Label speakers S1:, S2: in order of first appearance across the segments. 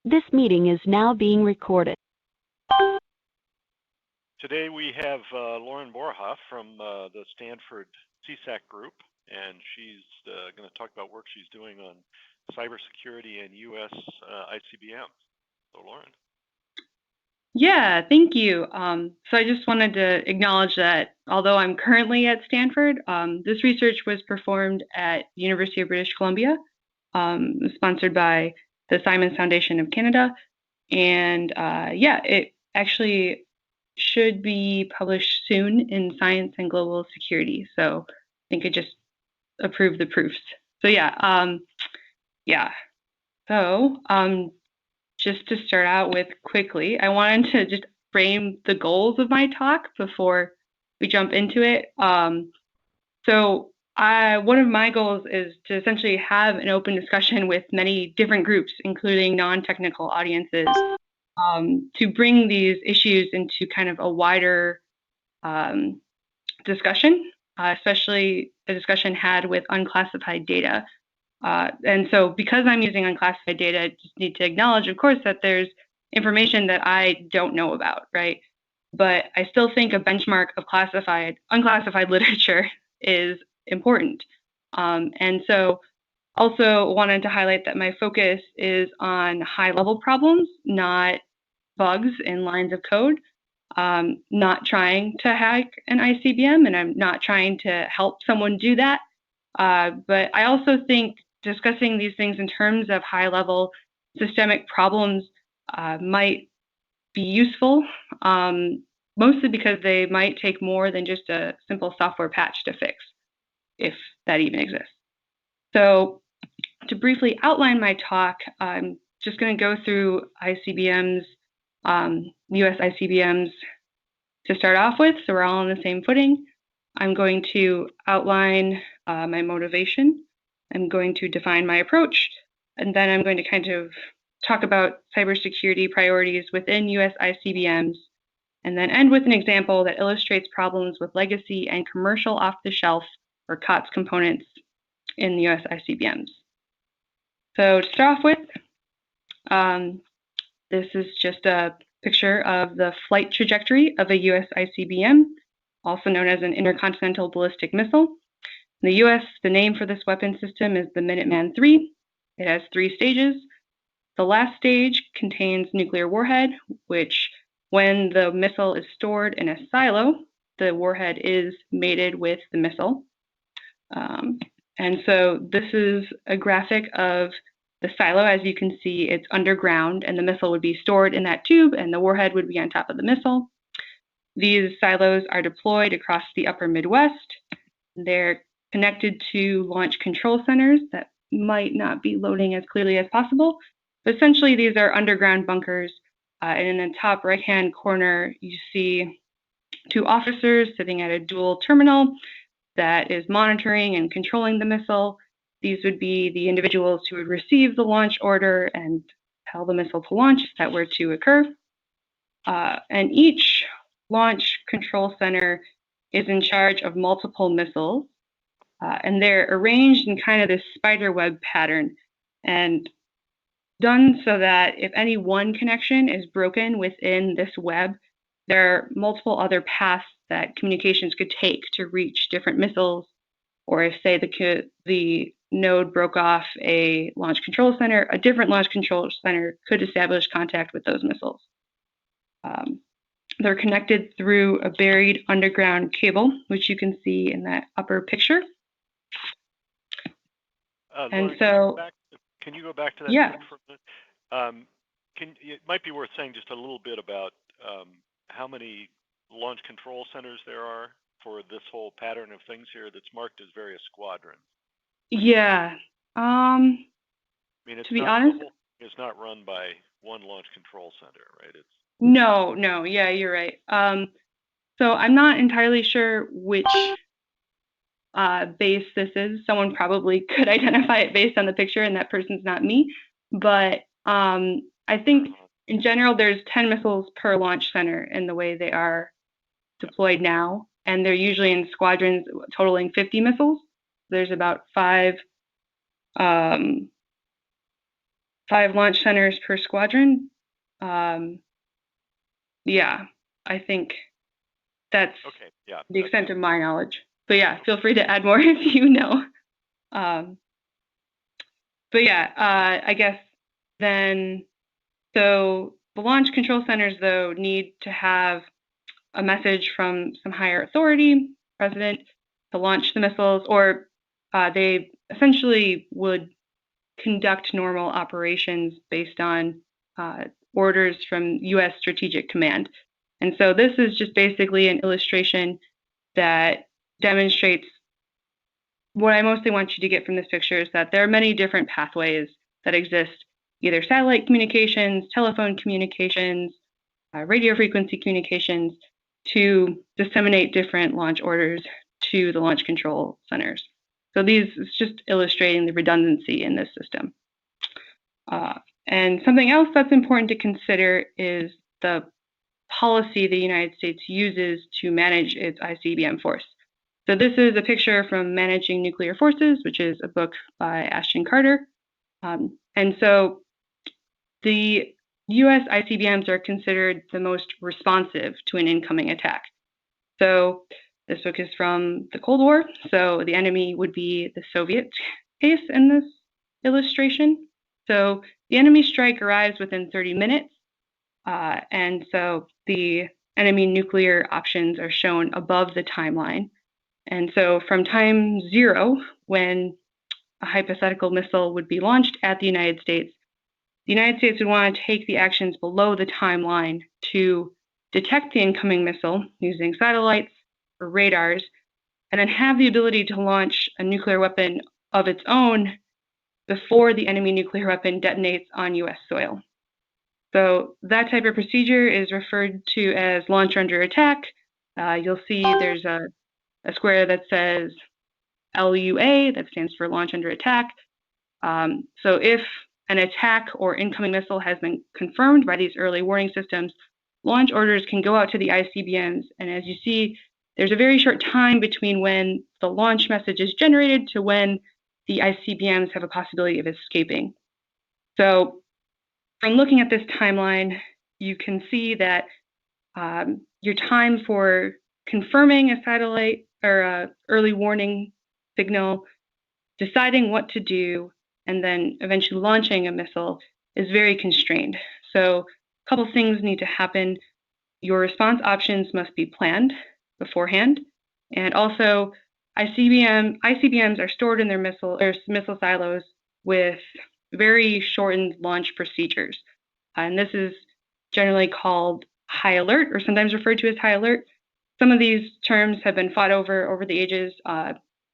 S1: This meeting is now being recorded.
S2: Today we have Lauren Borja from the Stanford CSAC group, and she's going to talk about work she's doing on cybersecurity and U.S. ICBMs. So, Lauren.
S3: Yeah, thank you. So I just wanted to acknowledge that although I'm currently at Stanford, this research was performed at the University of British Columbia, sponsored by the Simons Foundation of Canada. And it actually should be published soon in Science and Global Security. So I think it just approved the proofs. So just to start out with quickly, I wanted to just frame the goals of my talk before we jump into it. One of my goals is to essentially have an open discussion with many different groups, including non-technical audiences, to bring these issues into kind of a wider discussion, especially a discussion had with unclassified data. And so because I'm using unclassified data, I just need to acknowledge, of course, that there's information that I don't know about, right? But I still think a benchmark of unclassified literature is important. And so also wanted to highlight that my focus is on high-level problems, not bugs in lines of code. Not trying to hack an ICBM, and I'm not trying to help someone do that. But I also think discussing these things in terms of high-level systemic problems might be useful, mostly because they might take more than just a simple software patch to fix, if that even exists. So to briefly outline my talk, I'm just going to go through ICBMs, US ICBMs to start off with, so we're all on the same footing. I'm going to outline my motivation. I'm going to define my approach, and then I'm going to kind of talk about cybersecurity priorities within US ICBMs, and then end with an example that illustrates problems with legacy and commercial off-the-shelf or COTS components in the US ICBMs. So to start off with, this is just a picture of the flight trajectory of a US ICBM, also known as an intercontinental ballistic missile. In the US, the name for this weapon system is the Minuteman III. It has 3 stages. The last stage contains nuclear warhead, which when the missile is stored in a silo, the warhead is mated with the missile. And so this is a graphic of the silo. As you can see, it's underground, and the missile would be stored in that tube, and the warhead would be on top of the missile. These silos are deployed across the upper Midwest. They're connected to launch control centers that might not be loading as clearly as possible, but essentially these are underground bunkers. And in the top right-hand corner, you see 2 officers sitting at a dual terminal that is monitoring and controlling the missile. These would be the individuals who would receive the launch order and tell the missile to launch if that were to occur. And each launch control center is in charge of multiple missiles, and they're arranged in kind of this spider web pattern and done so that if any one connection is broken within this web, there are multiple other paths that communications could take to reach different missiles, or if, say, the node broke off a launch control center, a different launch control center could establish contact with those missiles. They're connected through a buried underground cable, which you can see in that upper picture.
S2: And so, can you go back to that?
S3: Yeah.
S2: For a minute? It might be worth saying just a little bit about how many launch control centers there are for this whole pattern of things here that's marked as various squadrons.
S3: Yeah.
S2: I mean,
S3: to be honest,
S2: it's not run by one launch control center, right? It's
S3: No, yeah, you're right. So I'm not entirely sure which base this is. Someone probably could identify it based on the picture, and that person's not me. But I think in general, there's 10 missiles per launch center in the way they are deployed now, and they're usually in squadrons totaling 50 missiles. There's about 5 5 launch centers per squadron. Yeah, I think that's
S2: Okay. Yeah.
S3: the extent of my knowledge. But yeah, feel free to add more if you know. But yeah, I guess then, so the launch control centers, though, need to have a message from some higher authority, president, to launch the missiles, or they essentially would conduct normal operations based on orders from U.S. Strategic Command. And so this is just basically an illustration that demonstrates what I mostly want you to get from this picture is that there are many different pathways that exist, either satellite communications, telephone communications, radio frequency communications, to disseminate different launch orders to the launch control centers. So these is just illustrating the redundancy in this system. And something else that's important to consider is the policy the United States uses to manage its ICBM force. So this is a picture from Managing Nuclear Forces, which is a book by Ashton Carter. And so the US ICBMs are considered the most responsive to an incoming attack. So this book is from the Cold War. So the enemy would be the Soviet case in this illustration. So the enemy strike arrives within 30 minutes. And so the enemy nuclear options are shown above the timeline. And so from time 0, when a hypothetical missile would be launched at the United States would want to take the actions below the timeline to detect the incoming missile using satellites or radars, and then have the ability to launch a nuclear weapon of its own before the enemy nuclear weapon detonates on US soil. So that type of procedure is referred to as launch under attack. You'll see there's a square that says LUA, that stands for launch under attack. So if an attack or incoming missile has been confirmed by these early warning systems, launch orders can go out to the ICBMs. And as you see, there's a very short time between when the launch message is generated to when the ICBMs have a possibility of escaping. So from looking at this timeline, you can see that your time for confirming a satellite or a early warning signal, deciding what to do, and then eventually launching a missile is very constrained. So a couple things need to happen. Your response options must be planned beforehand. And also ICBMs are stored in their missile silos with very shortened launch procedures. And this is generally called high alert, or sometimes referred to as high alert. Some of these terms have been fought over the ages.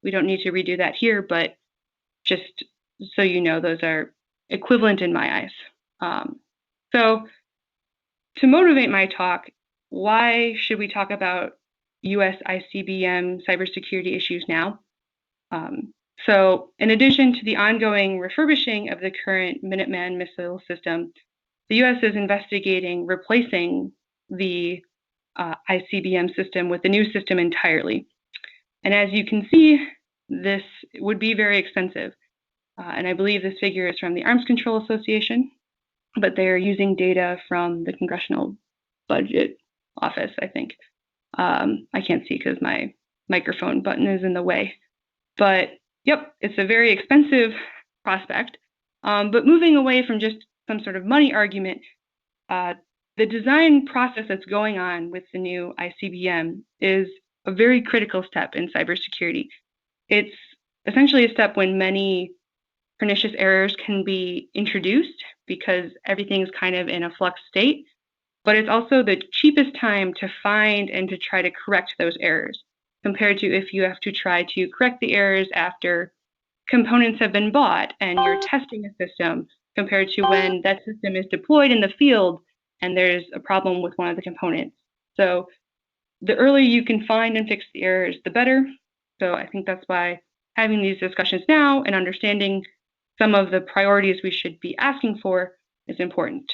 S3: We don't need to redo that here, but just so you know, those are equivalent in my eyes. So to motivate my talk, why should we talk about US ICBM cybersecurity issues now? So in addition to the ongoing refurbishing of the current Minuteman missile system, the US is investigating replacing the ICBM system with a new system entirely. And as you can see, this would be very expensive. And I believe this figure is from the Arms Control Association, but they're using data from the Congressional Budget Office, I think. I can't see because my microphone button is in the way. But yep, it's a very expensive prospect. But moving away from just some sort of money argument, the design process that's going on with the new ICBM is a very critical step in cybersecurity. It's essentially a step when many pernicious errors can be introduced because everything's kind of in a flux state, but it's also the cheapest time to find and to try to correct those errors compared to if you have to try to correct the errors after components have been bought and you're testing a system compared to when that system is deployed in the field and there's a problem with one of the components. So the earlier you can find and fix the errors, the better. So I think that's why having these discussions now and understanding some of the priorities we should be asking for is important.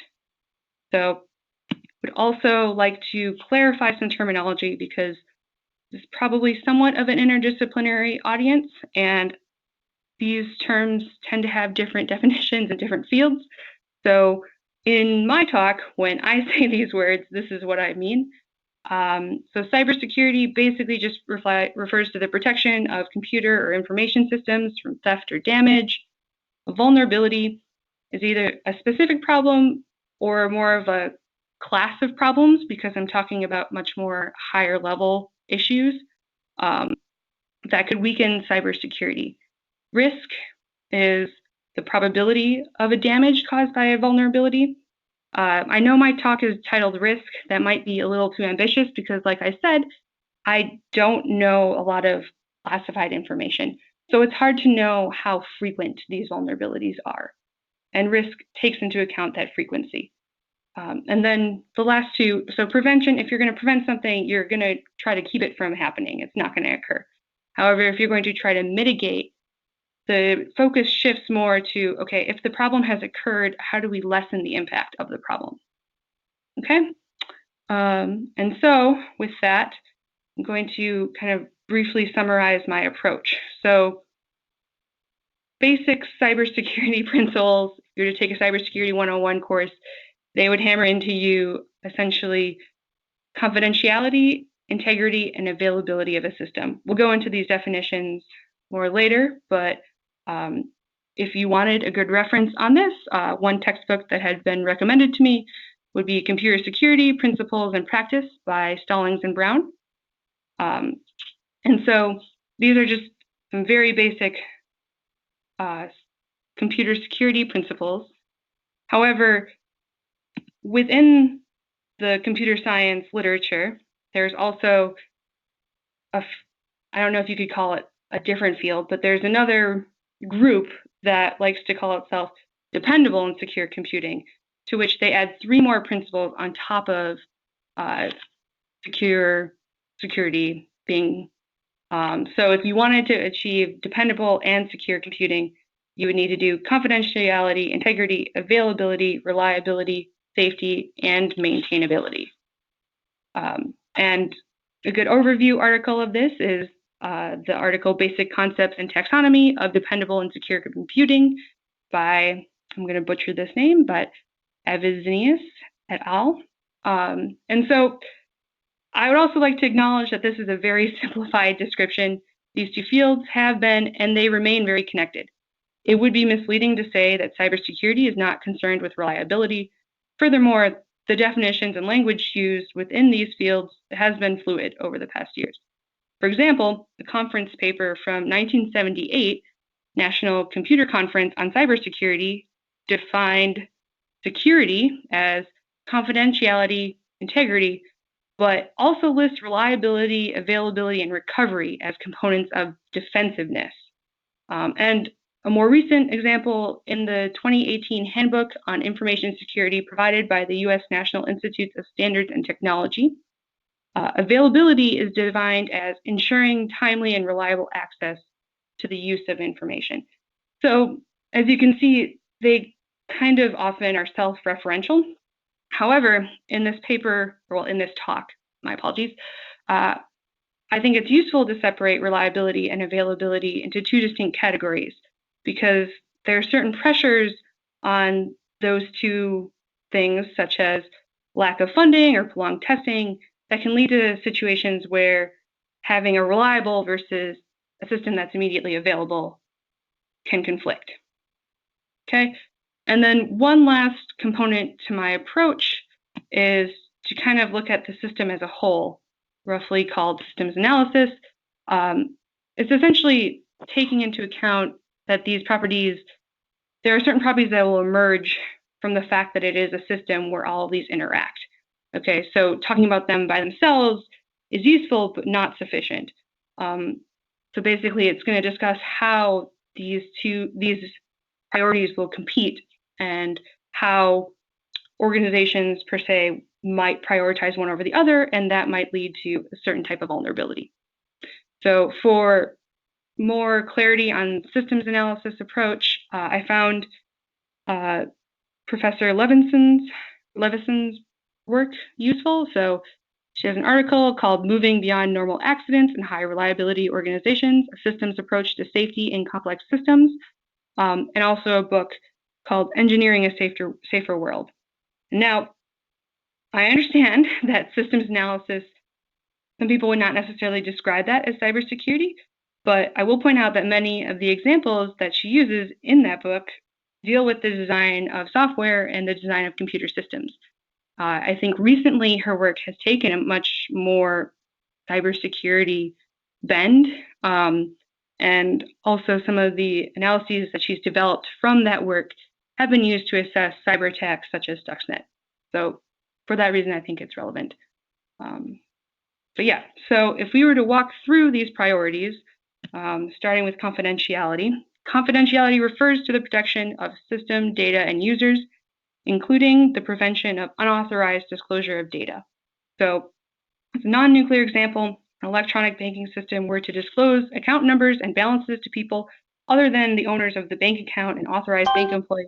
S3: So I would also like to clarify some terminology because this is probably somewhat of an interdisciplinary audience, and these terms tend to have different definitions in different fields. So in my talk, when I say these words, this is what I mean. So cybersecurity basically just refers to the protection of computer or information systems from theft or damage. A vulnerability is either a specific problem or more of a class of problems, because I'm talking about much more higher level issues that could weaken cybersecurity. Risk is the probability of a damage caused by a vulnerability. I know my talk is titled Risk. That might be a little too ambitious because, like I said, I don't know a lot of classified information. So it's hard to know how frequent these vulnerabilities are. And risk takes into account that frequency. And then the last two, so prevention, if you're going to prevent something, you're going to try to keep it from happening. It's not going to occur. However, if you're going to try to mitigate, the focus shifts more to, okay, if the problem has occurred, how do we lessen the impact of the problem? Okay? And so with that, I'm going to kind of briefly summarize my approach. So basic cybersecurity principles, if you were to take a cybersecurity 101 course, they would hammer into you essentially confidentiality, integrity, and availability of a system. We'll go into these definitions more later, but if you wanted a good reference on this, one textbook that had been recommended to me would be Computer Security, Principles and Practice by Stallings and Brown. And so these are just some very basic computer security principles. However, within the computer science literature, there's also I don't know if you could call it a different field, but there's another group that likes to call itself dependable and secure computing, to which they add 3 more principles on top of security being. So if you wanted to achieve dependable and secure computing, you would need to do confidentiality, integrity, availability, reliability, safety, and maintainability. And a good overview article of this is the article Basic Concepts and Taxonomy of Dependable and Secure Computing by, I'm going to butcher this name, but Avizenius et al. And so I would also like to acknowledge that this is a very simplified description. These two fields have been and they remain very connected. It would be misleading to say that cybersecurity is not concerned with reliability. Furthermore, the definitions and language used within these fields has been fluid over the past years. For example, the conference paper from 1978, National Computer Conference on Cybersecurity, defined security as confidentiality, integrity, but also lists reliability, availability, and recovery as components of defensiveness. And a more recent example in the 2018 Handbook on Information Security provided by the U.S. National Institutes of Standards and Technology, availability is defined as ensuring timely and reliable access to the use of information. So as you can see, they kind of often are self-referential. However, in this paper, well, in this talk, my apologies, I think it's useful to separate reliability and availability into 2 distinct categories, because there are certain pressures on those 2 things, such as lack of funding or prolonged testing, that can lead to situations where having a reliable versus a system that's immediately available can conflict. Okay, and then one last component to my approach is to kind of look at the system as a whole, roughly called systems analysis. It's essentially taking into account that these properties, there are certain properties that will emerge from the fact that it is a system where all of these interact. Okay, so talking about them by themselves is useful, but not sufficient. So basically, it's going to discuss how these priorities will compete and how organizations per se might prioritize one over the other, and that might lead to a certain type of vulnerability. So for more clarity on systems analysis approach, I found Professor Levison's work useful. So She has an article called Moving Beyond Normal Accidents and High Reliability Organizations, A Systems Approach to Safety in Complex Systems, and also a book called Engineering a Safer World. Now, I understand that systems analysis, some people would not necessarily describe that as cybersecurity, but I will point out that many of the examples that she uses in that book deal with the design of software and the design of computer systems. I think recently her work has taken a much more cybersecurity bend, and also some of the analyses that she's developed from that work have been used to assess cyber attacks such as Stuxnet. So for that reason, I think it's relevant. But yeah, so if we were to walk through these priorities, starting with confidentiality, confidentiality refers to the protection of system data and users, including the prevention of unauthorized disclosure of data. So as a non-nuclear example, an electronic banking system were to disclose account numbers and balances to people other than the owners of the bank account and authorized bank employees,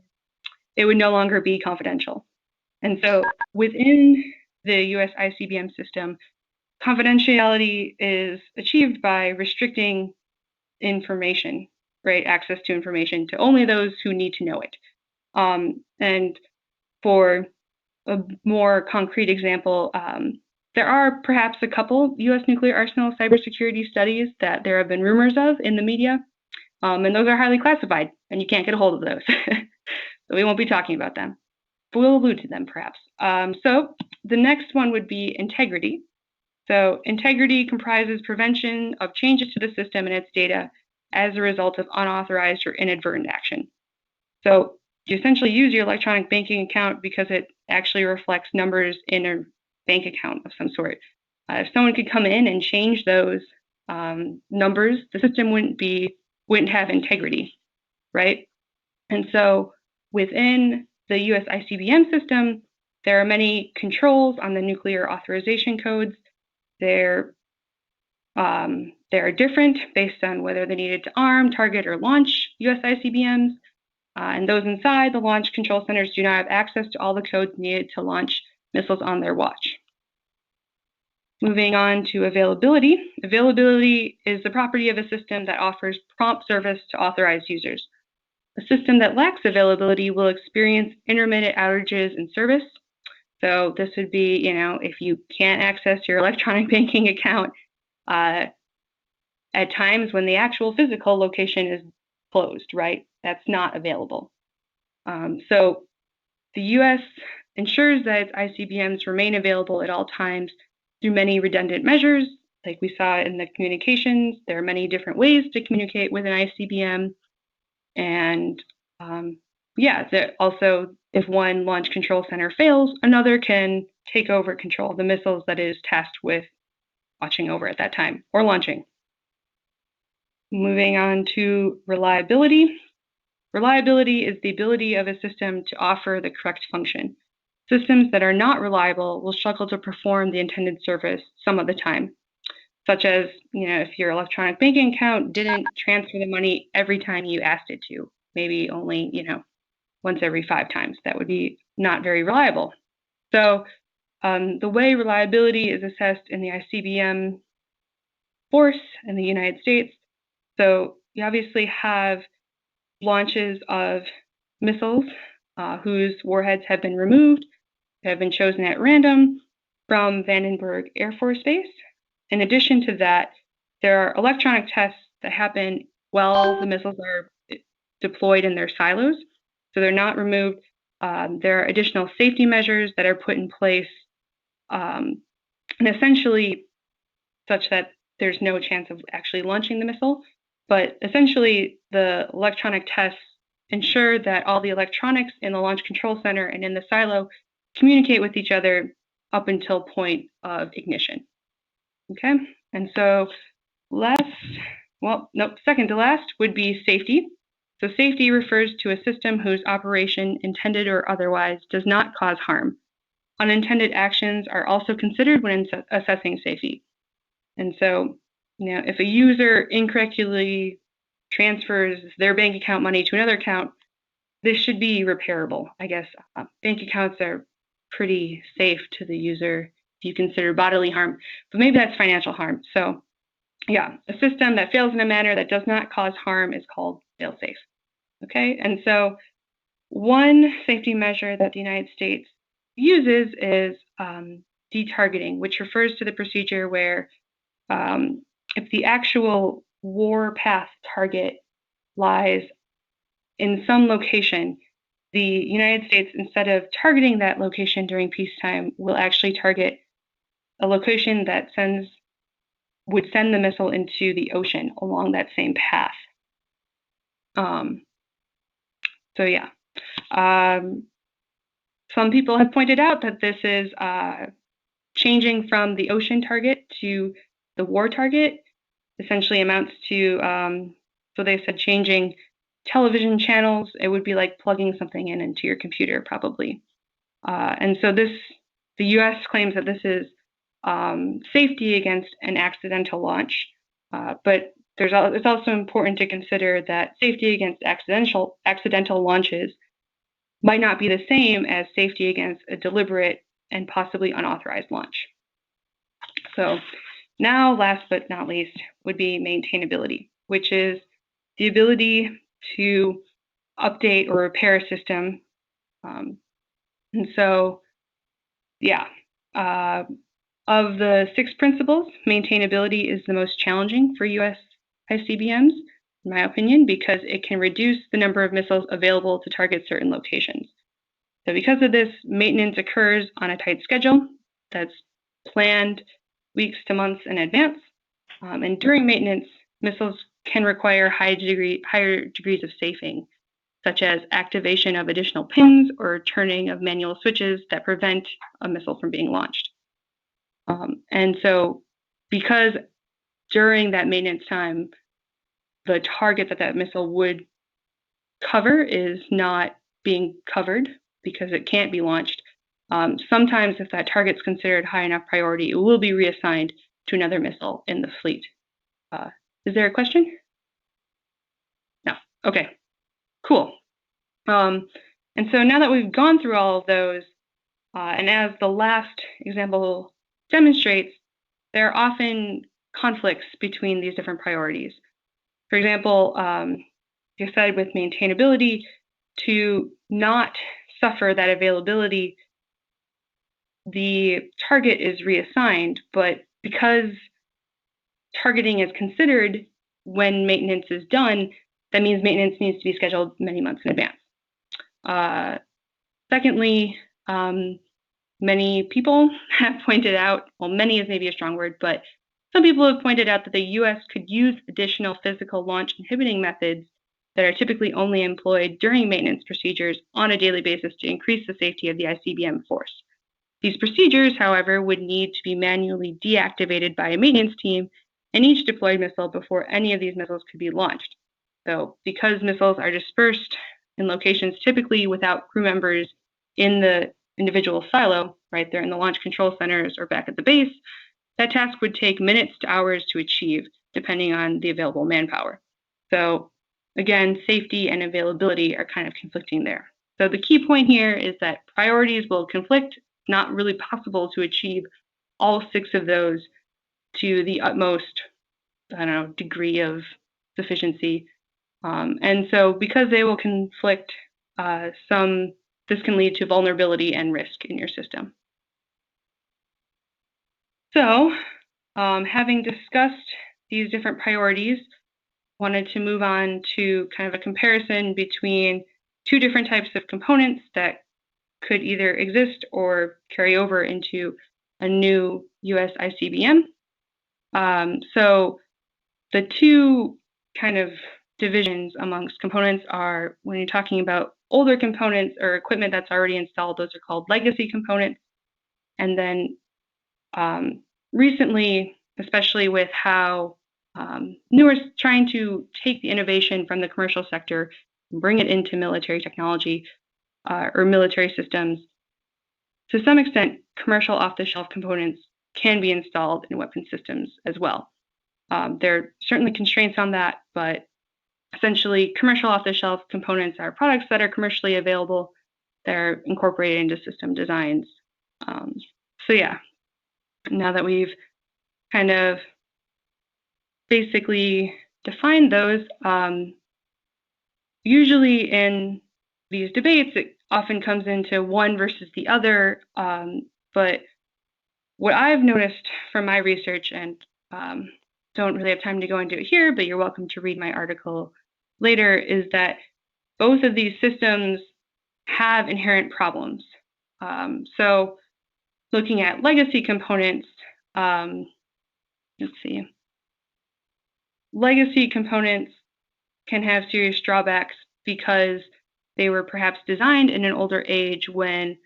S3: it would no longer be confidential. And so within the US ICBM system, confidentiality is achieved by restricting information, right, access to information to only those who need to know it. And for a more concrete example, there are perhaps a couple US nuclear arsenal cybersecurity studies that there have been rumors of in the media, and those are highly classified, and you can't get a hold of those. So we won't be talking about them, but we'll allude to them perhaps. So the next one would be integrity. So integrity comprises prevention of changes to the system and its data as a result of unauthorized or inadvertent action. So you essentially use your electronic banking account because it actually reflects numbers in a bank account of some sort. If someone could come in and change those numbers, the system wouldn't have integrity, right? And so within the US ICBM system, there are many controls on the nuclear authorization codes. They're different based on whether they needed to arm, target, or launch US ICBMs. And those inside the launch control centers do not have access to all the codes needed to launch missiles on their watch. Moving on to availability. Availability is the property of a system that offers prompt service to authorized users. A system that lacks availability will experience intermittent outages in service. So this would be, if you can't access your electronic banking account at times when the actual physical location is closed, right? That's not available. So the US ensures that its ICBMs remain available at all times through many redundant measures. Like we saw in the communications, there are many different ways to communicate with an ICBM. And also, if one launch control center fails, another can take over control of the missiles that it is tasked with watching over at that time or launching. Moving on to reliability. Reliability is the ability of a system to offer the correct function. Systems that are not reliable will struggle to perform the intended service some of the time, such as, if your electronic banking account didn't transfer the money every time you asked it to, maybe only, once every 5 times. That would be not very reliable. So the way reliability is assessed in the ICBM Force in the United States, so you obviously have launches of missiles whose warheads have been removed, have been chosen at random from Vandenberg Air Force Base. In addition to that, there are electronic tests that happen while the missiles are deployed in their silos. So they're not removed. There are additional safety measures that are put in place, and essentially such that there's no chance of actually launching the missile. But essentially, the electronic tests ensure that all the electronics in the launch control center and in the silo communicate with each other up until point of ignition. Okay, and so second to last would be safety. So safety refers to a system whose operation, intended or otherwise, does not cause harm. Unintended actions are also considered when assessing safety. And so, if a user incorrectly transfers their bank account money to another account, this should be repairable. I guess bank accounts are pretty safe to the user you consider bodily harm, but maybe that's financial harm. So yeah, a system that fails in a manner that does not cause harm is called fail-safe. Okay, and so one safety measure that the United States uses is detargeting, which refers to the procedure where if the actual warpath target lies in some location, the United States, instead of targeting that location during peacetime, will actually target a location that would send the missile into the ocean along that same path. So yeah, some people have pointed out that this is changing from the ocean target to the war target. Essentially amounts to, so they said changing television channels. It would be like plugging something into your computer, probably. And so the U.S. claims that this is safety against an accidental launch, but it's also important to consider that safety against accidental launches might not be the same as safety against a deliberate and possibly unauthorized launch. So now, last but not least, would be maintainability, which is the ability to update or repair a system. And so, yeah, of the 6 principles, maintainability is the most challenging for U.S. ICBMs, in my opinion, because it can reduce the number of missiles available to target certain locations. So because of this, maintenance occurs on a tight schedule that's planned weeks to months in advance. And during maintenance, missiles can require higher degrees of safing, such as activation of additional pins or turning of manual switches that prevent a missile from being launched. And so because during that maintenance time, the target that missile would cover is not being covered because it can't be launched, sometimes if that target's considered high enough priority, it will be reassigned to another missile in the fleet. Is there a question? No. Okay, cool. And so now that we've gone through all of those, and as the last example demonstrates, there are often conflicts between these different priorities. For example, you said with maintainability, to not suffer that availability, the target is reassigned, but because targeting is considered when maintenance is done, that means maintenance needs to be scheduled many months in advance. Secondly, many people have pointed out, well, many is maybe a strong word, but some people have pointed out that the U.S. could use additional physical launch inhibiting methods that are typically only employed during maintenance procedures on a daily basis to increase the safety of the ICBM Force. These procedures, however, would need to be manually deactivated by a maintenance team in each deployed missile before any of these missiles could be launched. So because missiles are dispersed in locations typically without crew members in the individual silo, right, they're in the launch control centers or back at the base, that task would take minutes to hours to achieve, depending on the available manpower. So again, safety and availability are kind of conflicting there. So the key point here is that priorities will conflict. It's not really possible to achieve all 6 of those to the utmost, degree of sufficiency. And so because they will conflict, this can lead to vulnerability and risk in your system. So having discussed these different priorities, wanted to move on to kind of a comparison between 2 different types of components that could either exist or carry over into a new US ICBM. So the 2 kind of divisions amongst components are, when you're talking about older components or equipment that's already installed, those are called legacy components. And then recently, especially with how newer trying to take the innovation from the commercial sector and bring it into military technology or military systems, to some extent, commercial off-the-shelf components can be installed in weapon systems as well. There are certainly constraints on that, but essentially, commercial off-the-shelf components are products that are commercially available. They're incorporated into system designs. So yeah, Now that we've kind of basically defined those, usually in these debates, it often comes into one versus the other. But what I've noticed from my research, and don't really have time to go into it here, but you're welcome to read my article later, is that both of these systems have inherent problems. So looking at legacy components, let's see. Legacy components can have serious drawbacks because they were perhaps designed in an older age when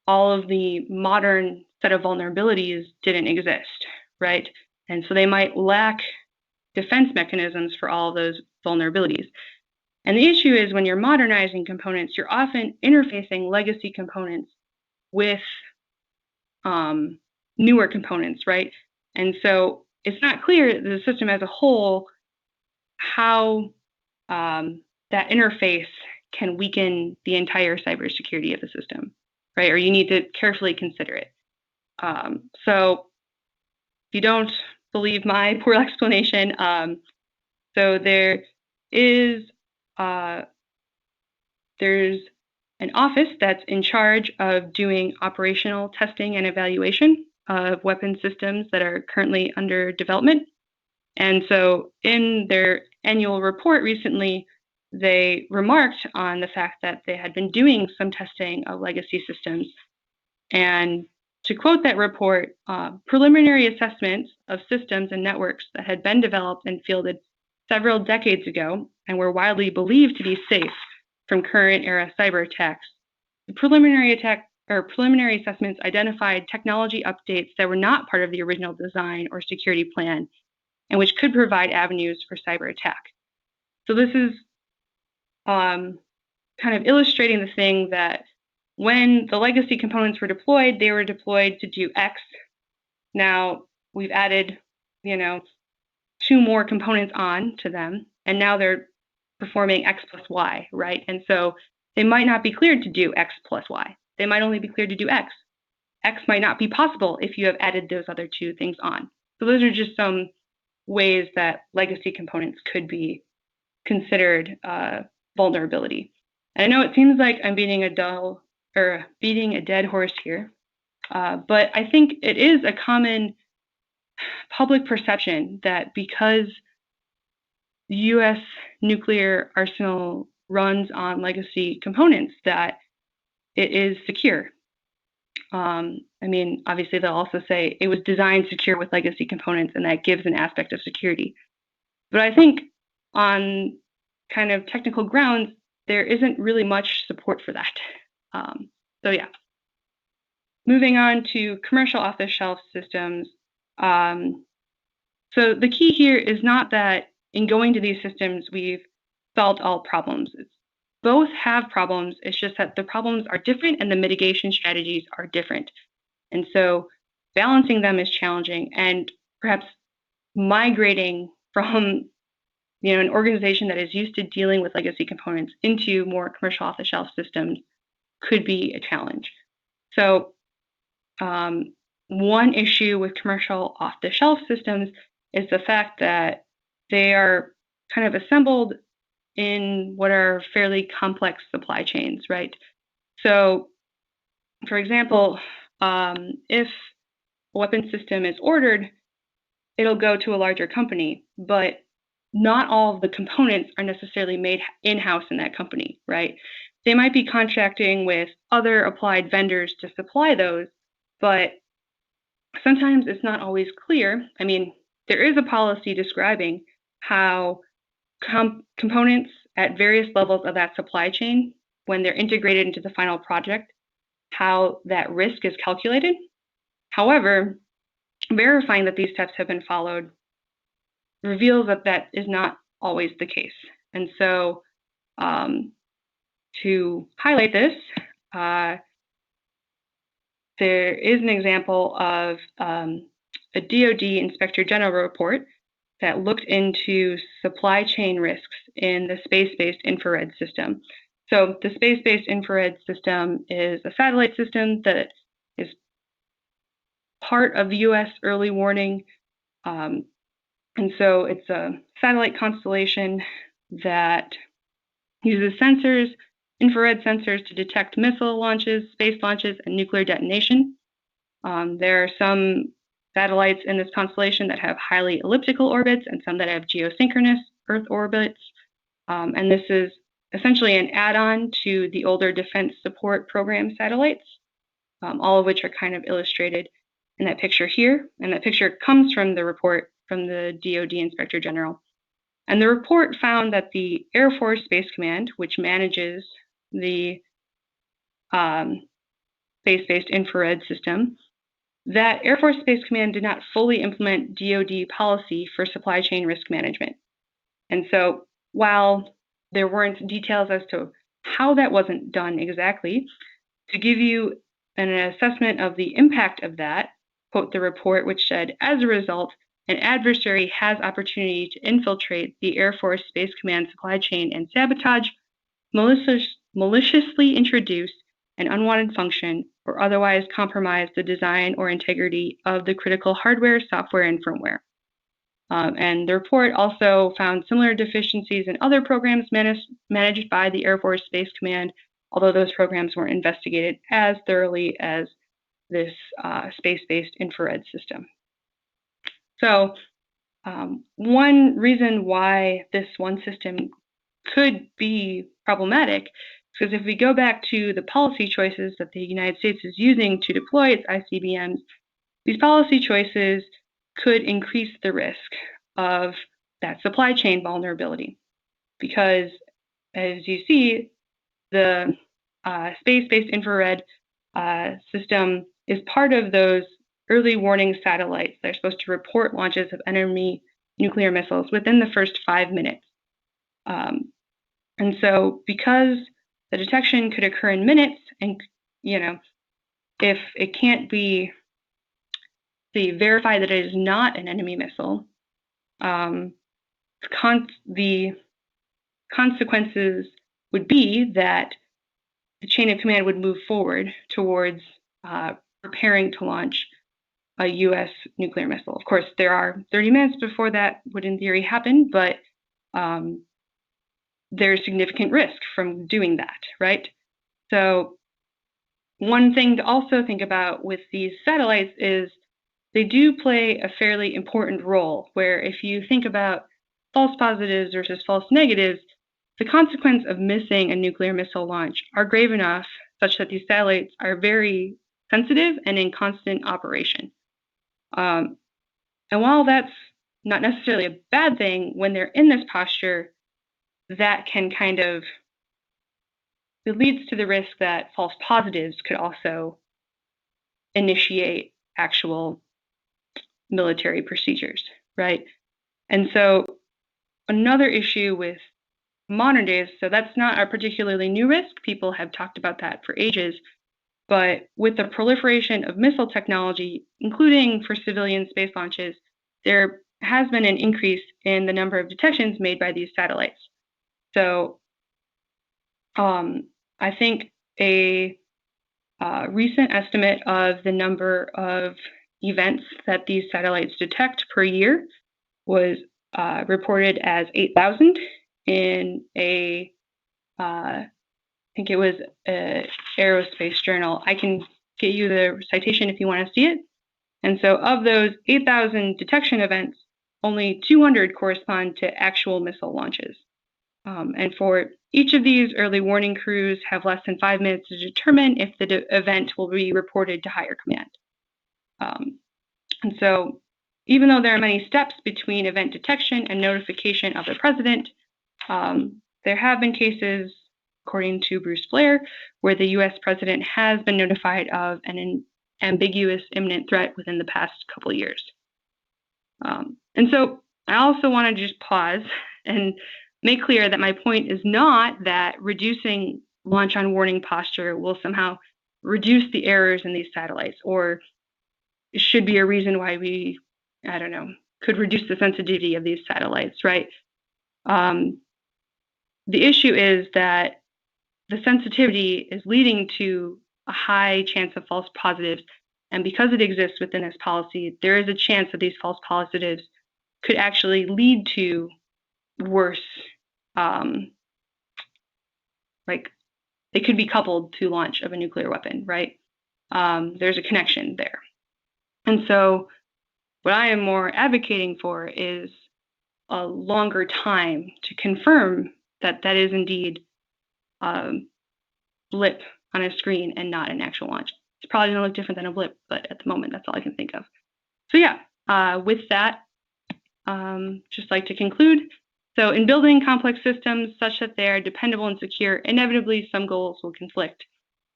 S3: all of the modern set of vulnerabilities didn't exist, right? And so they might lack defense mechanisms for all of those vulnerabilities. And the issue is when you're modernizing components, you're often interfacing legacy components with newer components, right? And so it's not clear the system as a whole how that interface can weaken the entire cybersecurity of the system, right? Or you need to carefully consider it. So if you don't believe my poor explanation, so there is there's an office that's in charge of doing operational testing and evaluation of weapon systems that are currently under development. And so in their annual report recently, they remarked on the fact that they had been doing some testing of legacy systems. And to quote that report, preliminary assessments of systems and networks that had been developed and fielded several decades ago and were widely believed to be safe from current era cyber attacks. The preliminary assessments identified technology updates that were not part of the original design or security plan and which could provide avenues for cyber attack. So this is kind of illustrating the thing that when the legacy components were deployed, they were deployed to do X. Now we've added, 2 more components on to them, and now they're performing X plus Y, right? And so they might not be cleared to do X plus Y. They might only be cleared to do X. X might not be possible if you have added those other 2 things on. So those are just some ways that legacy components could be considered vulnerability. And I know it seems like I'm beating a dead horse here, but I think it is a common public perception that because the U.S. nuclear arsenal runs on legacy components, that it is secure. Obviously, they'll also say it was designed secure with legacy components, and that gives an aspect of security. But I think on kind of technical grounds, there isn't really much support for that. Moving on to commercial off-the-shelf systems. So the key here is not that in going to these systems, we've solved all problems. Both have problems. It's just that the problems are different and the mitigation strategies are different. And so balancing them is challenging, and perhaps migrating from an organization that is used to dealing with legacy components into more commercial off-the-shelf systems could be a challenge. So one issue with commercial off-the-shelf systems is the fact that they are kind of assembled in what are fairly complex supply chains, right? So, for example, if a weapon system is ordered, it'll go to a larger company, but not all of the components are necessarily made in-house in that company, right? They might be contracting with other applied vendors to supply those, but sometimes it's not always clear. There is a policy describing how components at various levels of that supply chain, when they're integrated into the final project, how that risk is calculated. However, verifying that these steps have been followed reveals that that is not always the case. And so to highlight this, there is an example of a DoD Inspector General report that looked into supply chain risks in the space-based infrared system. So the space-based infrared system is a satellite system that is part of the U.S. early warning. And so it's a satellite constellation that uses sensors, infrared sensors, to detect missile launches, space launches, and nuclear detonation. There are some satellites in this constellation that have highly elliptical orbits and some that have geosynchronous Earth orbits. And this is essentially an add-on to the older Defense Support Program satellites, all of which are kind of illustrated in that picture here. And that picture comes from the report from the DoD Inspector General. And the report found that the Air Force Space Command, which manages the space-based infrared system, that Air Force Space Command did not fully implement DoD policy for supply chain risk management. And so while there weren't details as to how that wasn't done exactly, to give you an assessment of the impact of that, quote the report, which said, as a result, an adversary has opportunity to infiltrate the Air Force Space Command supply chain and sabotage, maliciously introduce an unwanted function, or otherwise compromise the design or integrity of the critical hardware, software, and firmware. And the report also found similar deficiencies in other programs managed by the Air Force Space Command, although those programs weren't investigated as thoroughly as this space-based infrared system. So one reason why this one system could be problematic is because if we go back to the policy choices that the United States is using to deploy its ICBMs, these policy choices could increase the risk of that supply chain vulnerability. Because as you see, the space-based infrared system is part of those early warning satellites. They're supposed to report launches of enemy nuclear missiles within the first 5 minutes. And so because the detection could occur in minutes, and if it can't be verified that it is not an enemy missile, the consequences would be that the chain of command would move forward towards preparing to launch a U.S. nuclear missile. Of course, there are 30 minutes before that would in theory happen, but there's significant risk from doing that, right? So one thing to also think about with these satellites is they do play a fairly important role, where if you think about false positives versus false negatives, the consequence of missing a nuclear missile launch are grave enough such that these satellites are very sensitive and in constant operation. And while that's not necessarily a bad thing, when they're in this posture, that can it leads to the risk that false positives could also initiate actual military procedures, right? And so another issue with modern days, so that's not a particularly new risk. People have talked about that for ages. But with the proliferation of missile technology, including for civilian space launches, there has been an increase in the number of detections made by these satellites. So I think a recent estimate of the number of events that these satellites detect per year was reported as 8,000 in I think it was an aerospace journal. I can get you the citation if you want to see it. And so of those 8,000 detection events, only 200 correspond to actual missile launches. And for each of these, early warning crews have less than 5 minutes to determine if the event will be reported to higher command. And so even though there are many steps between event detection and notification of the president, there have been cases, according to Bruce Blair, where the U.S. president has been notified of an ambiguous imminent threat within the past couple of years. And so I also want to just pause and make clear that my point is not that reducing launch on warning posture will somehow reduce the errors in these satellites, or it should be a reason why we, could reduce the sensitivity of these satellites, right? The issue is that the sensitivity is leading to a high chance of false positives And because it exists within this policy, there is a chance that these false positives could actually lead to worse, like they could be coupled to launch of a nuclear weapon, right? There's a connection there. And so what I am more advocating for is a longer time to confirm that that is indeed a blip on a screen and not an actual launch. It's probably going to look different than a blip, but at the moment, that's all I can think of. So yeah, with that, just like to conclude. So in building complex systems such that they are dependable and secure, inevitably some goals will conflict.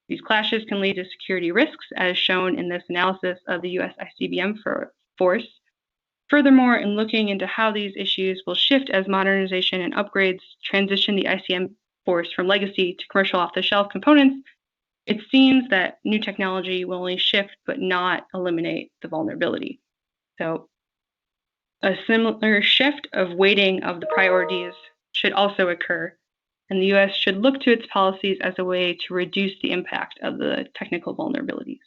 S3: These clashes can lead to security risks, as shown in this analysis of the US ICBM Force. Furthermore, in looking into how these issues will shift as modernization and upgrades transition the ICBM Force from legacy to commercial off-the-shelf components, it seems that new technology will only shift but not eliminate the vulnerability. So a similar shift of weighting of the priorities should also occur, and the US should look to its policies as a way to reduce the impact of the technical vulnerabilities.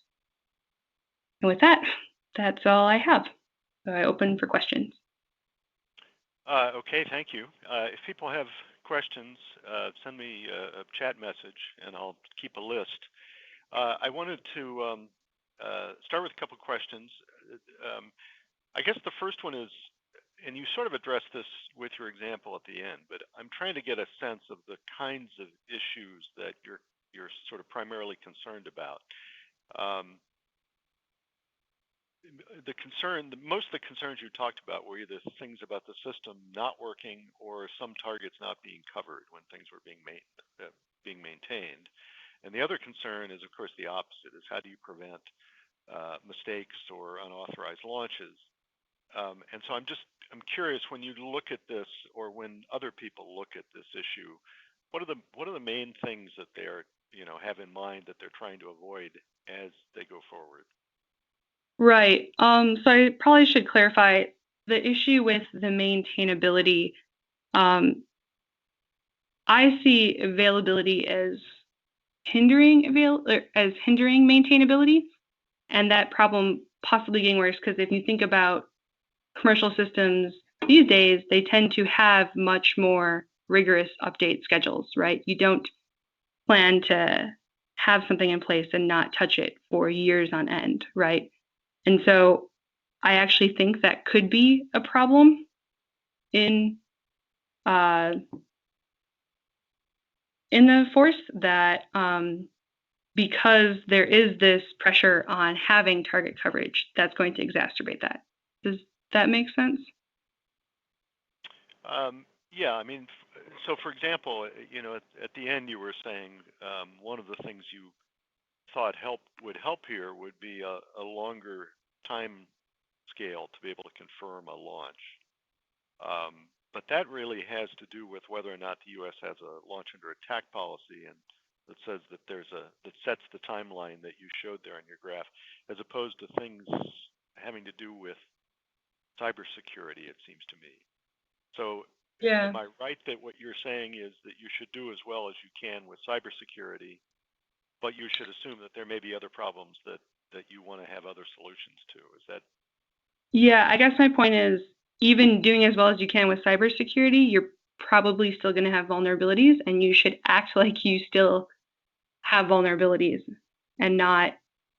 S3: And with that, that's all I have. So I open for questions.
S2: Okay, thank you. If people have questions, send me a chat message and I'll keep a list. I wanted to start with a couple questions. I guess the first one is, and you sort of addressed this with your example at the end, but I'm trying to get a sense of the kinds of issues that you're sort of primarily concerned about. Most of the concerns you talked about were either things about the system not working or some targets not being covered when things were being maintained. And the other concern is, of course, the opposite: is how do you prevent mistakes or unauthorized launches? And so I'm curious, when you look at this, or when other people look at this issue, what are the main things that they're have in mind that they're trying to avoid as they go forward?
S3: Right. So I probably should clarify the issue with the maintainability. I see availability as hindering maintainability, and that problem possibly getting worse, because if you think about commercial systems these days, they tend to have much more rigorous update schedules, right? You don't plan to have something in place and not touch it for years on end, right? And so I actually think that could be a problem in the force, that because there is this pressure on having target coverage, that's going to exacerbate that. Does that make sense?
S2: Yeah, I mean, so for example, at the end you were saying one of the things you thought would help here would be a longer time scale to be able to confirm a launch. But that really has to do with whether or not the U.S. has a launch under attack policy, and that says that that sets the timeline that you showed there on your graph, as opposed to things having to do with cybersecurity, it seems to me. So
S3: Yeah.
S2: am I right that what you're saying is that you should do as well as you can with cybersecurity, but you should assume that there may be other problems that you want to have other solutions to? Is that?
S3: Yeah, I guess my point is, even doing as well as you can with cybersecurity, you're probably still going to have vulnerabilities, and you should act like you still have vulnerabilities and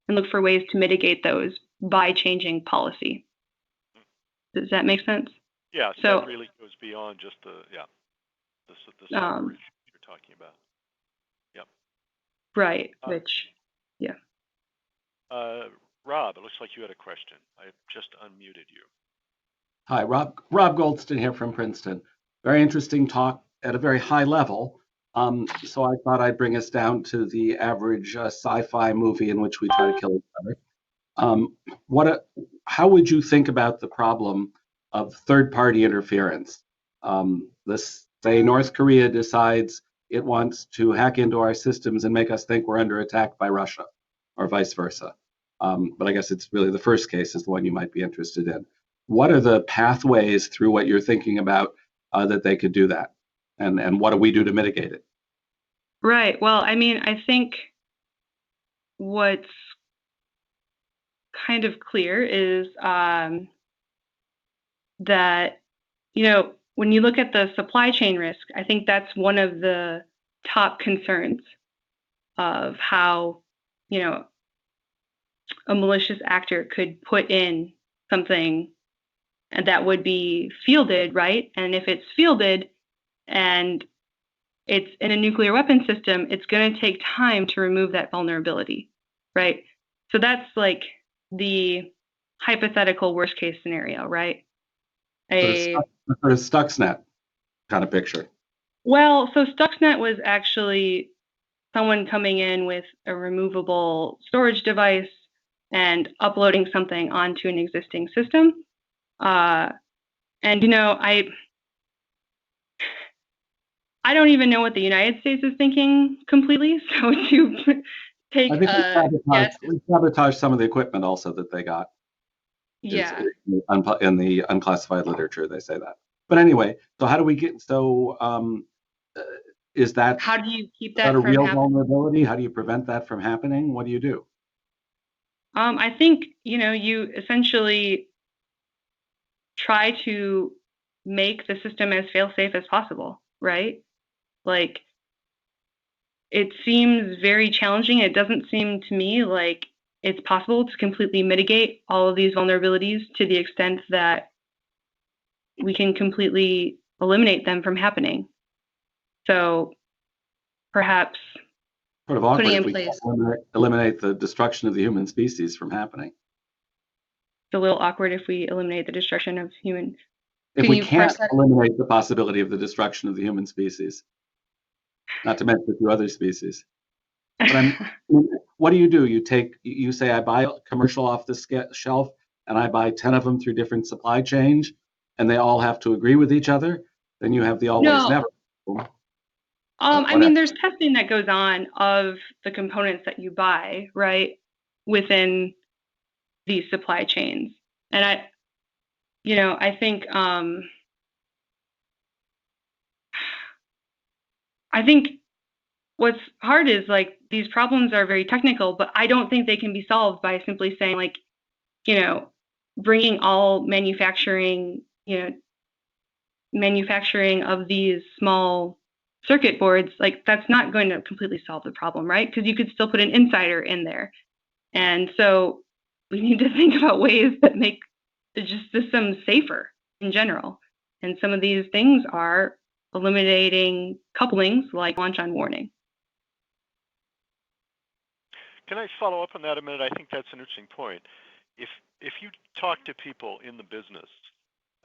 S3: look for ways to mitigate those by changing policy. Does that make sense?
S2: Yeah, so that really goes beyond just the cyber issue you're talking about. Yep.
S3: Right,
S2: Rob, it looks like you had a question. I just unmuted you.
S4: Hi, Rob Goldston here from Princeton. Very interesting talk at a very high level. So I thought I'd bring us down to the average sci-fi movie in which we try to kill each other. How would you think about the problem of third-party interference? Say North Korea decides it wants to hack into our systems and make us think we're under attack by Russia, or vice versa. But I guess it's really the first case is the one you might be interested in. What are the pathways through what you're thinking about that they could do that? And what do we do to mitigate it?
S3: Right. Well, I mean, I think what's kind of clear is that, when you look at the supply chain risk, I think that's one of the top concerns of how, a malicious actor could put in something that would be fielded, right? And if it's fielded and it's in a nuclear weapon system, it's going to take time to remove that vulnerability, right? So that's like the hypothetical worst case scenario, right?
S4: Sort of Stuxnet kind of picture.
S3: Well, so Stuxnet was actually someone coming in with a removable storage device and uploading something onto an existing system. And I don't even know what the United States is thinking completely. So to take
S4: I think we sabotaged some of the equipment also that they got.
S3: Yeah.
S4: In the unclassified literature, they say that. But anyway, so how do we get? So is that?
S3: How do you keep that
S4: a
S3: from
S4: real
S3: happening?
S4: vulnerability? How do you prevent that from happening? What do you do?
S3: I think you essentially try to make the system as fail-safe as possible, right? Like, it seems very challenging. It doesn't seem to me like it's possible to completely mitigate all of these vulnerabilities to the extent that we can completely eliminate them from happening. So perhaps
S4: sort of awkward
S3: putting
S4: if
S3: in
S4: we
S3: place.
S4: eliminate the destruction of the human species from happening.
S3: It's a little awkward if we eliminate the destruction of human.
S4: If
S3: Can
S4: we
S3: you
S4: can't
S3: parse that?
S4: eliminate the possibility of the destruction of the human species, not to mention a few other species. But what do? You say I buy a commercial off the shelf and I buy 10 of them through different supply chains and they all have to agree with each other, then you have the always
S3: No.
S4: never.
S3: I mean, there's testing that goes on of the components that you buy, right, within these supply chains. And I think what's hard is like these problems are very technical, but I don't think they can be solved by simply saying like, bringing all manufacturing of these small circuit boards, like that's not going to completely solve the problem, right? Because you could still put an insider in there. And so we need to think about ways that make the system safer in general. And some of these things are eliminating couplings like launch on warning.
S2: Can I follow up on that a minute? I think that's an interesting point. If you talk to people in the business,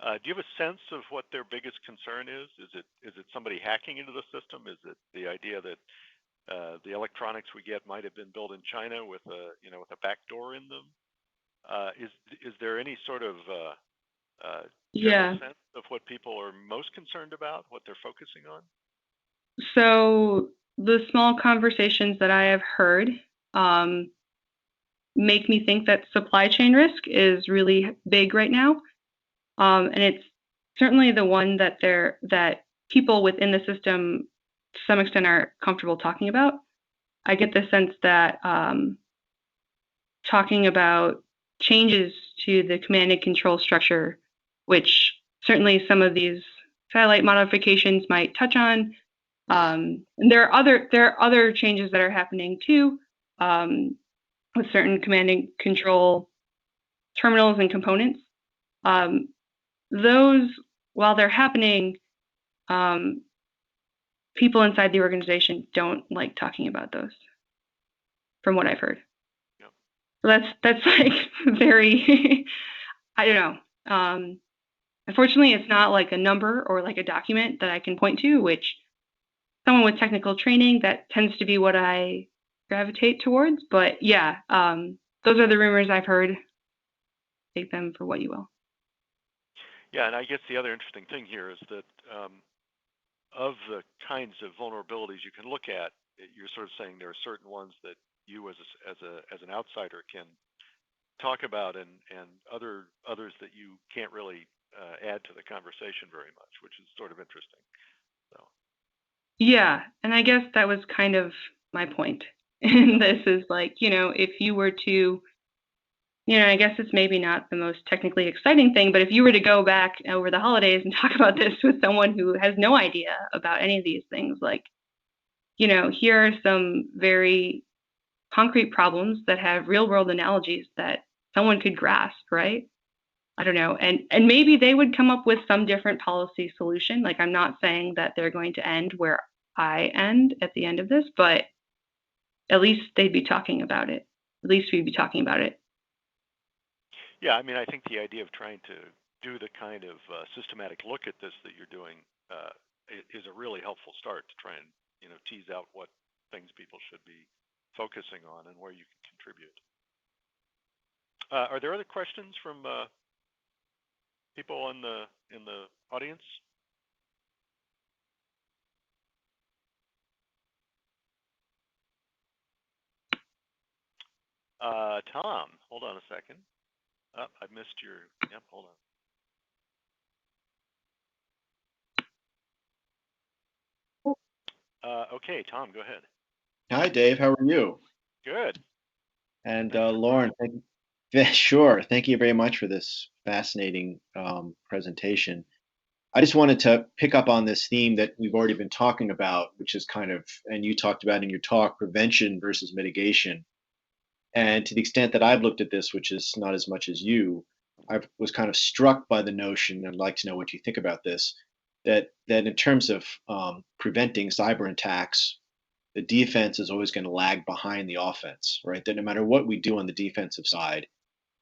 S2: do you have a sense of what their biggest concern is? Is it somebody hacking into the system? Is it the idea that the electronics we get might have been built in China with a backdoor in them? Is there any sort of general sense of what people are most concerned about, what they're focusing on?
S3: So the small conversations that I have heard make me think that supply chain risk is really big right now. And it's certainly the one that people within the system to some extent are comfortable talking about. I get the sense that talking about changes to the command and control structure, which certainly some of these satellite modifications might touch on. And there are other changes that are happening too, with certain command and control terminals and components. Those, while they're happening, people inside the organization don't like talking about those, from what I've heard.
S2: Yep.
S3: So that's like very, I don't know. Unfortunately, it's not like a number or like a document that I can point to, which someone with technical training, that tends to be what I gravitate towards. But yeah, those are the rumors I've heard. Take them for what you will.
S2: Yeah, and I guess the other interesting thing here is that of the kinds of vulnerabilities you can look at, you're sort of saying there are certain ones that you as an outsider can talk about, and others that you can't really add to the conversation very much, which is sort of interesting. So.
S3: Yeah, and I guess that was kind of my point in this is like, if you were to I guess it's maybe not the most technically exciting thing, but if you were to go back over the holidays and talk about this with someone who has no idea about any of these things, like, here are some very concrete problems that have real world analogies that someone could grasp, right? I don't know. And maybe they would come up with some different policy solution. Like, I'm not saying that they're going to end where I end at the end of this, but at least they'd be talking about it. At least we'd be talking about it.
S2: Yeah, I mean, I think the idea of trying to do the kind of systematic look at this that you're doing is a really helpful start to try and tease out what things people should be focusing on and where you can contribute. Are there other questions from people in the audience? Tom, hold on a second. Oh, I missed your. Yep, hold on. Okay, Tom, go ahead.
S5: Hi, Dave. How are you?
S2: Good.
S5: And Lauren, sure. Thank you very much for this fascinating presentation. I just wanted to pick up on this theme that we've already been talking about, which is and you talked about in your talk, prevention versus mitigation. And to the extent that I've looked at this, which is not as much as you, I was kind of struck by the notion, and I'd like to know what you think about this, that in terms of preventing cyber attacks, the defense is always going to lag behind the offense, right? That no matter what we do on the defensive side,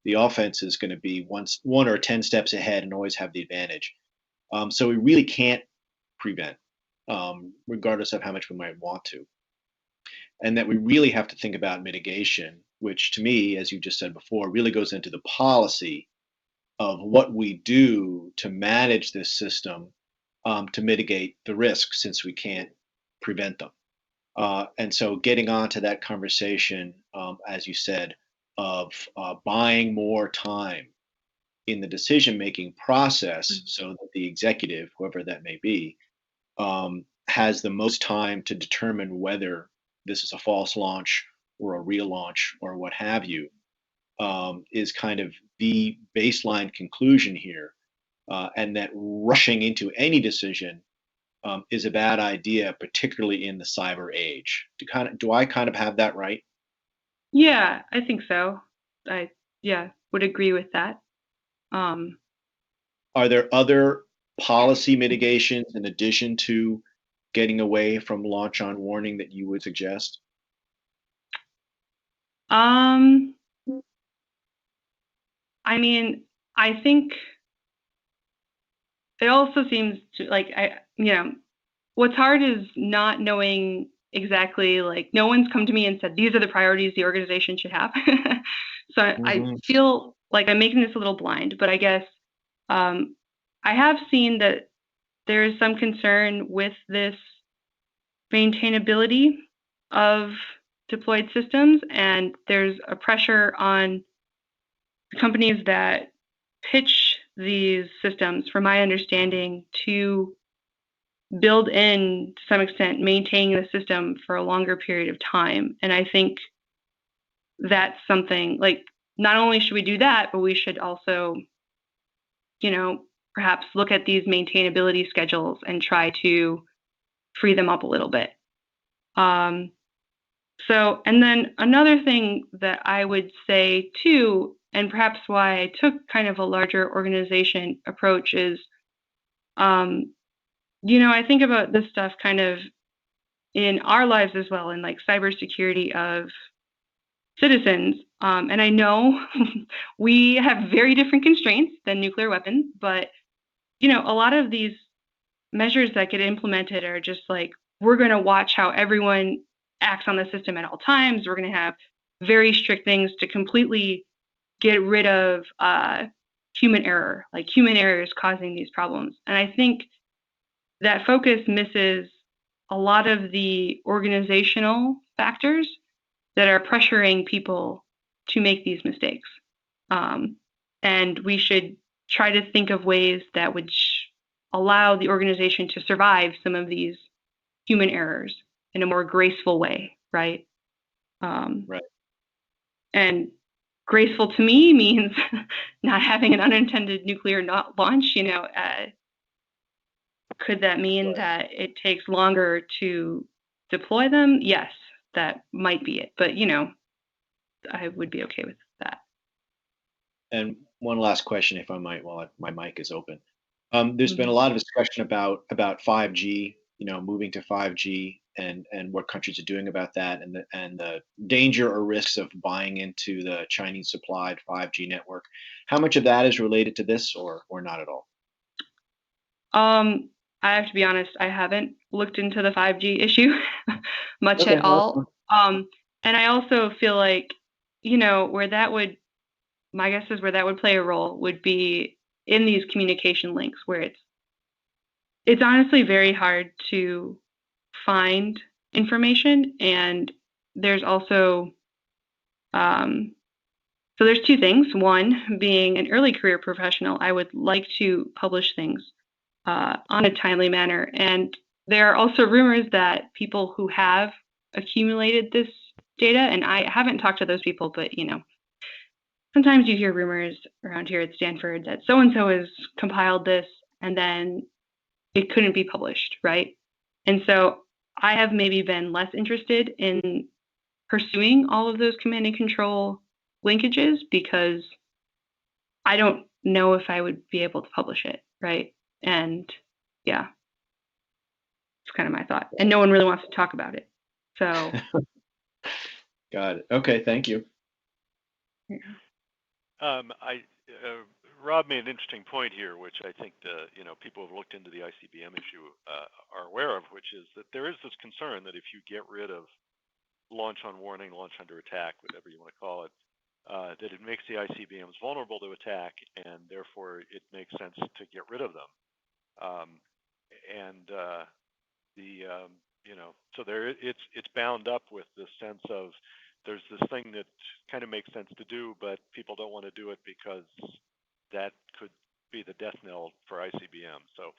S5: the offense is going to be one or 10 steps ahead and always have the advantage. So we really can't prevent, regardless of how much we might want to. And that we really have to think about mitigation, which to me, as you just said before, really goes into the policy of what we do to manage this system to mitigate the risks, since we can't prevent them. And so getting onto that conversation, as you said, of buying more time in the decision-making process so that the executive, whoever that may be, has the most time to determine whether this is a false launch or a real launch or what have you, is kind of the baseline conclusion here. And that rushing into any decision is a bad idea, particularly in the cyber age. Do I kind of have that right?
S3: Yeah, I think so. I would agree with that.
S5: Are there other policy mitigations in addition to getting away from launch on warning that you would suggest?
S3: I mean, I think it also seems to, like, what's hard is not knowing exactly, like, no one's come to me and said, these are the priorities the organization should have. So I feel like I'm making this a little blind, but I guess I have seen that there is some concern with this maintainability of deployed systems, and there's a pressure on companies that pitch these systems, from my understanding, to build in, to some extent, maintaining the system for a longer period of time. And I think that's something, like, not only should we do that, but we should also, perhaps look at these maintainability schedules and try to free them up a little bit. So, and then another thing that I would say too, and perhaps why I took kind of a larger organization approach, is, I think about this stuff kind of in our lives as well, in like cybersecurity of citizens. And I know we have very different constraints than nuclear weapons, but, a lot of these measures that get implemented are just like, we're going to watch how everyone acts on the system at all times. We're going to have very strict things to completely get rid of human error. Like, human error is causing these problems. And I think that focus misses a lot of the organizational factors that are pressuring people to make these mistakes. And we should try to think of ways that would allow the organization to survive some of these human errors in a more graceful way, right?
S5: Right.
S3: And graceful to me means not having an unintended nuclear launch. Could that mean that it takes longer to deploy them? Yes, that might be it. But, I would be okay with that.
S5: And one last question, if I might, while my mic is open. There's been a
S3: Mhm.
S5: lot of discussion about 5G, moving to 5G, and what countries are doing about that, and the danger or risks of buying into the Chinese supplied 5G network. How much of that is related to this, or not at all?
S3: I have to be honest, I haven't looked into the 5G issue much
S5: Okay,
S3: at all. And I also feel like, my guess is where that would play a role would be in these communication links where it's honestly very hard to find information. And there's also, so there's two things. One, being an early career professional, I would like to publish things on a timely manner. And there are also rumors that people who have accumulated this data, and I haven't talked to those people, but sometimes you hear rumors around here at Stanford that so-and-so has compiled this and then it couldn't be published, right? And so I have maybe been less interested in pursuing all of those command and control linkages because I don't know if I would be able to publish it, right? And yeah, it's kind of my thought. And no one really wants to talk about it. So
S5: Got it. Okay, thank you.
S3: yeah.
S2: Rob made an interesting point here, which I think people who have looked into the ICBM issue are aware of, which is that there is this concern that if you get rid of launch on warning, launch under attack, whatever you want to call it, that it makes the ICBMs vulnerable to attack, and therefore it makes sense to get rid of them. So it's bound up with the sense of there's this thing that kind of makes sense to do, but people don't want to do it because that could be the death knell for ICBM. So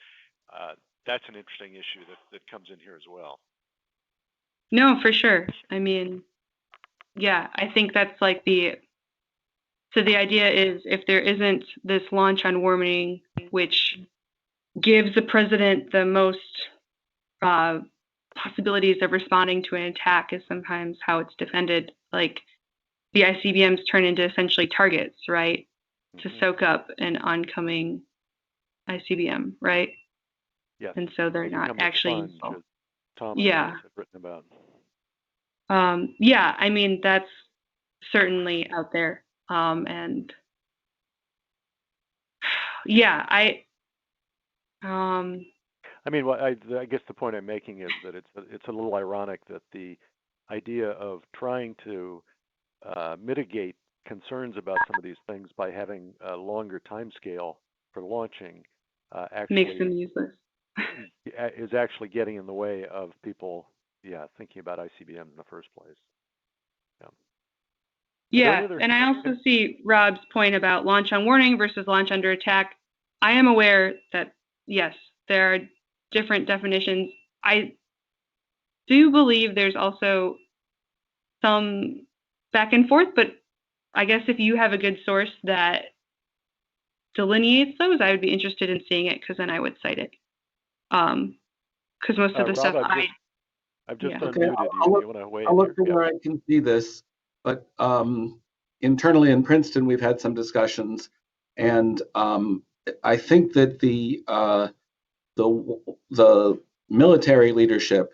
S2: that's an interesting issue that comes in here as well.
S3: No, for sure. I mean, yeah, I think that's like so the idea is if there isn't this launch on warning, which gives the president the most possibilities of responding to an attack is sometimes how it's defended. Like the ICBMs turn into essentially targets, right? To soak up an oncoming ICBM, right?
S2: Yes.
S3: And so they're not actually useful.
S2: Tom
S3: Yeah.
S2: has written about.
S3: Yeah, I mean that's certainly out there. And yeah, I
S2: mean, I guess the point I'm making is that it's a little ironic that the idea of trying to mitigate concerns about some of these things by having a longer time scale for launching actually
S3: makes them useless.
S2: is actually getting in the way of people, thinking about ICBM in the first place.
S3: Yeah, and I also see Rob's point about launch on warning versus launch under attack. I am aware that, yes, there are different definitions. I do believe there's also some back and forth, but I guess if you have a good source that delineates those, I would be interested in seeing it because then I would cite it. Because most of the
S2: Rob,
S3: stuff
S2: I've just unmuted
S4: Okay,
S2: you. You want to weigh in
S4: I'll look
S2: here?
S4: for where I can see this, but internally in Princeton, we've had some discussions, and I think that the military leadership,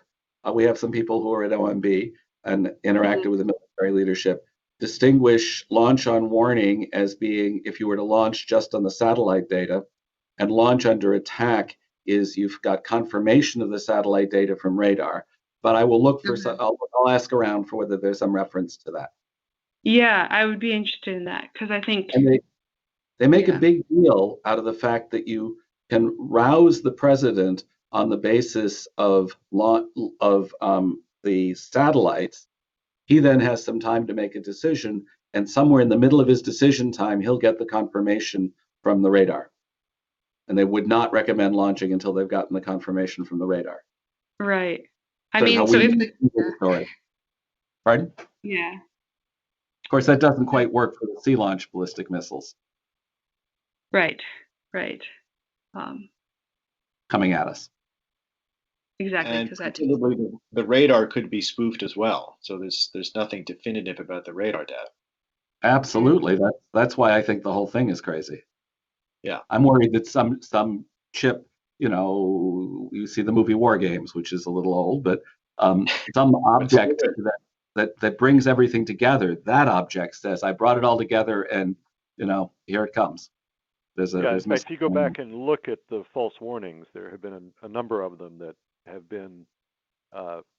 S4: we have some people who are at OMB and interacted with the military leadership, distinguish launch on warning as being if you were to launch just on the satellite data, and launch under attack is you've got confirmation of the satellite data from radar. But I will look for I'll ask around for whether there's some reference to that.
S3: Yeah, I would be interested in that because I think
S4: and they make a big deal out of the fact that you can rouse the president on the basis of the satellites. He then has some time to make a decision, and somewhere in the middle of his decision time, he'll get the confirmation from the radar. And they would not recommend launching until they've gotten the confirmation from the radar.
S3: Right. I mean, so if
S4: Pardon?
S3: yeah.
S4: course, that doesn't quite work for the sea-launched ballistic missiles
S3: Right.
S4: coming at us.
S3: Exactly,
S5: And
S3: because that
S5: presumably the radar could be spoofed as well. So there's nothing definitive about the radar data.
S4: Absolutely. That's why I think the whole thing is crazy.
S5: Yeah.
S4: I'm worried that some chip, you see the movie War Games, which is a little old, but some object that brings everything together, that object says, I brought it all together and, here it comes.
S2: In fact, if you go back and look at the false warnings, there have been a number of them that have been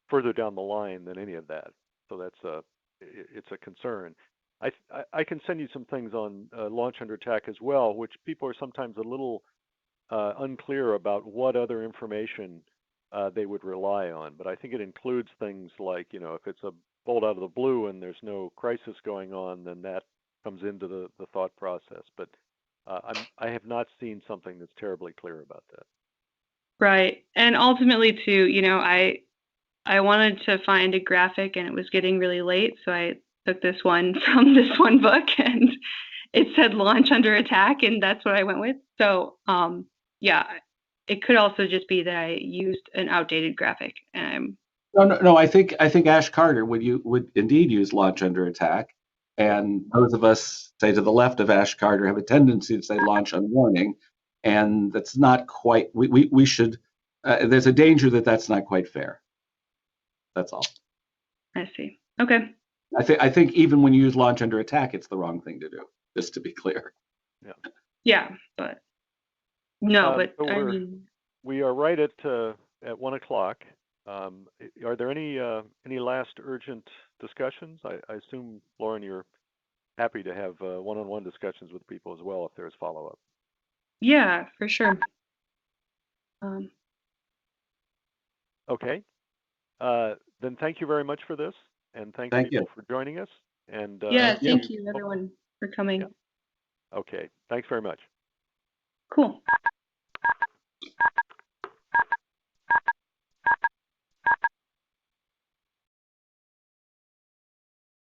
S2: further down the line than any of that. So it's a concern. I can send you some things on launch under attack as well, which people are sometimes a little unclear about what other information they would rely on. But I think it includes things like, if it's a bolt out of the blue and there's no crisis going on, then that comes into the thought process. But I have not seen something that's terribly clear about that.
S3: Right. And ultimately, too, I wanted to find a graphic, and it was getting really late, so I took this one from this one book, and it said launch under attack, and that's what I went with. So, yeah, it could also just be that I used an outdated graphic, and
S4: No. I think Ash Carter would indeed use launch under attack, and those of us, say to the left of Ash Carter, have a tendency to say launch on warning, and that's not quite. We should. There's a danger that that's not quite fair. That's all.
S3: I see. Okay.
S4: I think even when you use launch under attack, it's the wrong thing to do. Just to be clear.
S2: Yeah.
S3: Yeah, but no, but
S2: so
S3: I mean,
S2: we are right at 1 o'clock. Are there any last urgent discussions? I assume, Lauren, you're happy to have one-on-one discussions with people as well if there's follow-up.
S3: yeah, for sure.
S2: Okay. Then thank you very much for this, and thank people for joining us. And
S3: yeah, thank you everyone for coming.
S2: Yeah. Okay. Thanks very much.
S3: Cool.